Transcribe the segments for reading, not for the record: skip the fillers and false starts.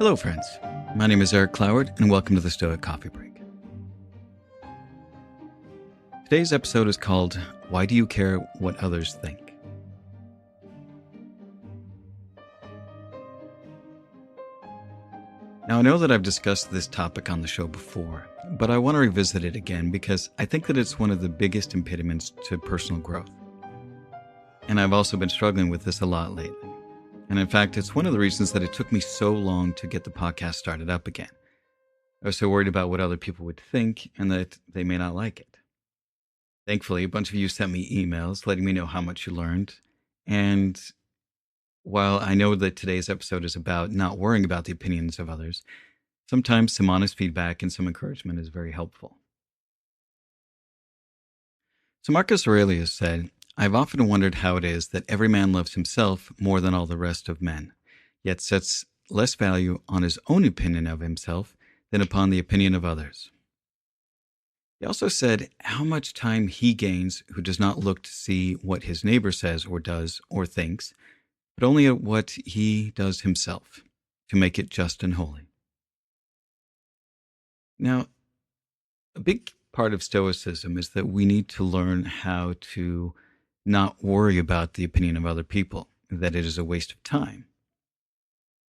Hello, friends. My name is Eric Cloward, and welcome to the Stoic Coffee Break. Today's episode is called, Why Do You Care What Others Think? Now, I know that I've discussed this topic on the show before, but I want to revisit it again because I think that it's one of the biggest impediments to personal growth. And I've also been struggling with this a lot lately. And in fact, it's one of the reasons that it took me so long to get the podcast started up again. I was so worried about what other people would think and that they may not like it. Thankfully, a bunch of you sent me emails letting me know how much you learned. And while I know that today's episode is about not worrying about the opinions of others, sometimes some honest feedback and some encouragement is very helpful. So Marcus Aurelius said, I've often wondered how it is that every man loves himself more than all the rest of men, yet sets less value on his own opinion of himself than upon the opinion of others. He also said how much time he gains who does not look to see what his neighbor says or does or thinks, but only at what he does himself, to make it just and holy. Now, a big part of Stoicism is that we need to learn how to not worry about the opinion of other people, that it is a waste of time.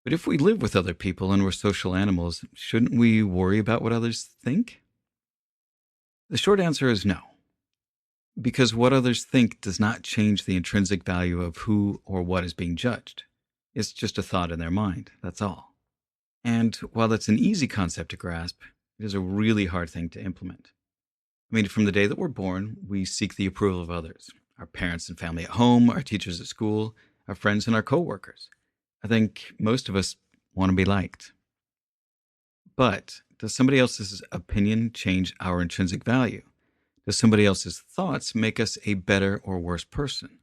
But if we live with other people and we're social animals, shouldn't we worry about what others think? The short answer is no, because what others think does not change the intrinsic value of who or what is being judged. It's just a thought in their mind, that's all. And while that's an easy concept to grasp, it is a really hard thing to implement. I mean, from the day that we're born, we seek the approval of others. Our parents and family at home, our teachers at school, our friends and our coworkers. I think most of us want to be liked. But does somebody else's opinion change our intrinsic value? Does somebody else's thoughts make us a better or worse person?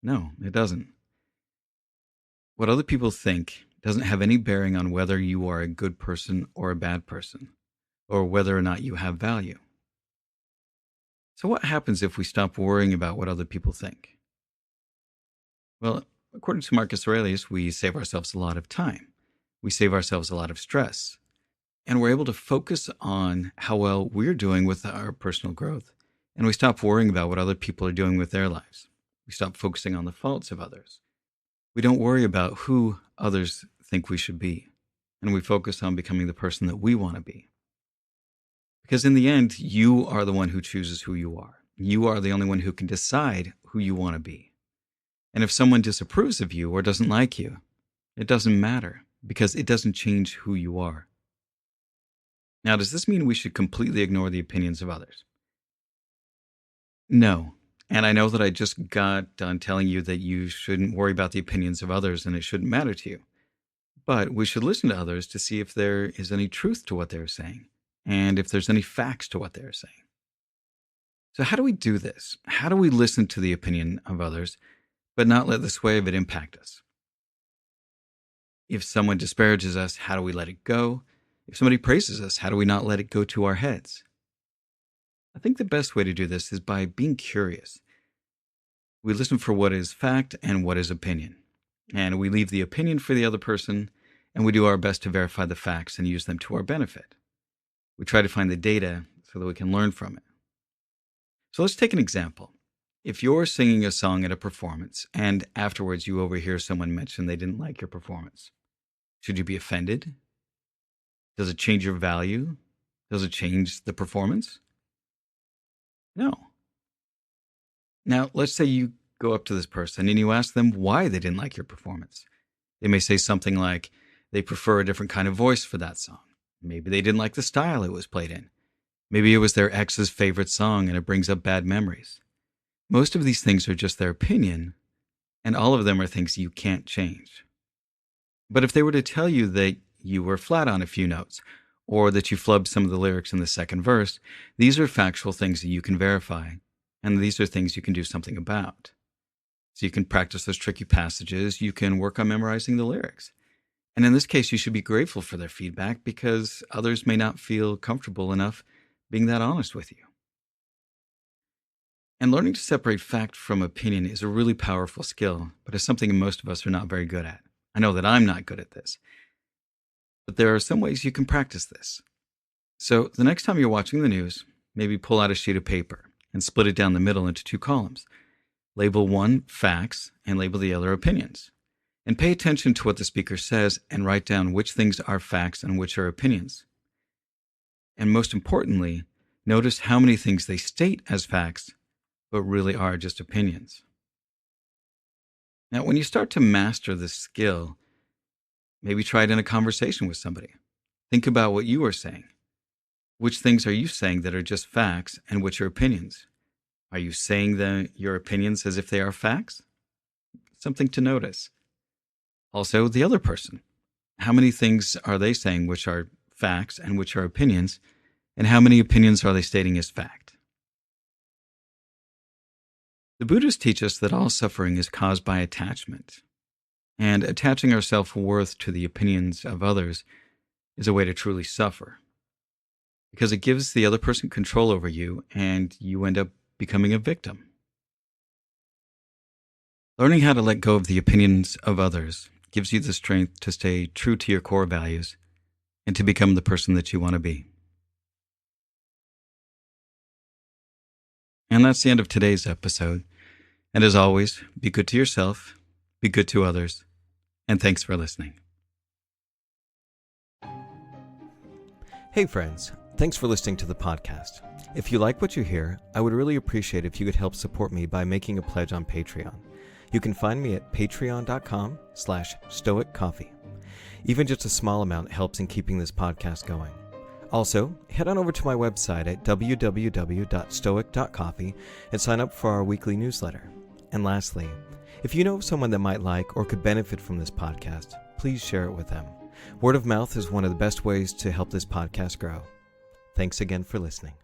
No, it doesn't. What other people think doesn't have any bearing on whether you are a good person or a bad person, or whether or not you have value. So what happens if we stop worrying about what other people think? Well, according to Marcus Aurelius, we save ourselves a lot of time. We save ourselves a lot of stress. And we're able to focus on how well we're doing with our personal growth. And we stop worrying about what other people are doing with their lives. We stop focusing on the faults of others. We don't worry about who others think we should be. And we focus on becoming the person that we want to be. Because in the end, you are the one who chooses who you are. You are the only one who can decide who you want to be. And if someone disapproves of you or doesn't like you, it doesn't matter because it doesn't change who you are. Now, does this mean we should completely ignore the opinions of others? No. And I know that I just got done telling you that you shouldn't worry about the opinions of others and it shouldn't matter to you. But we should listen to others to see if there is any truth to what they're saying. And if there's any facts to what they're saying. So how do we do this? How do we listen to the opinion of others, but not let the sway of it impact us? If someone disparages us, how do we let it go? If somebody praises us, how do we not let it go to our heads? I think the best way to do this is by being curious. We listen for what is fact and what is opinion. And we leave the opinion for the other person, and we do our best to verify the facts and use them to our benefit. We try to find the data so that we can learn from it. So let's take an example. If you're singing a song at a performance and afterwards you overhear someone mention they didn't like your performance, should you be offended? Does it change your value? Does it change the performance? No. Now, let's say you go up to this person and you ask them why they didn't like your performance. They may say something like they prefer a different kind of voice for that song. Maybe they didn't like the style it was played in. Maybe it was their ex's favorite song and it brings up bad memories. Most of these things are just their opinion, and all of them are things you can't change. But if they were to tell you that you were flat on a few notes, or that you flubbed some of the lyrics in the second verse, these are factual things that you can verify, and these are things you can do something about. So you can practice those tricky passages, you can work on memorizing the lyrics. And in this case, you should be grateful for their feedback because others may not feel comfortable enough being that honest with you. And learning to separate fact from opinion is a really powerful skill, but it's something most of us are not very good at. I know that I'm not good at this. But there are some ways you can practice this. So the next time you're watching the news, maybe pull out a sheet of paper and split it down the middle into 2 columns. Label one facts and label the other opinions. And pay attention to what the speaker says and write down which things are facts and which are opinions. And most importantly, notice how many things they state as facts, but really are just opinions. Now, when you start to master this skill, maybe try it in a conversation with somebody. Think about what you are saying. Which things are you saying that are just facts and which are opinions? Are you saying your opinions as if they are facts? Something to notice. Also, the other person. How many things are they saying which are facts and which are opinions? And how many opinions are they stating as fact? The Buddhists teach us that all suffering is caused by attachment. And attaching our self-worth to the opinions of others is a way to truly suffer. Because it gives the other person control over you, and you end up becoming a victim. Learning how to let go of the opinions of others gives you the strength to stay true to your core values and to become the person that you want to be. And that's the end of today's episode. And as always, be good to yourself, be good to others, and thanks for listening. Hey friends, thanks for listening to the podcast. If you like what you hear, I would really appreciate if you could help support me by making a pledge on Patreon. You can find me at patreon.com/stoiccoffee. Even just a small amount helps in keeping this podcast going. Also, head on over to my website at www.stoic.coffee and sign up for our weekly newsletter. And lastly, if you know of someone that might like or could benefit from this podcast, please share it with them. Word of mouth is one of the best ways to help this podcast grow. Thanks again for listening.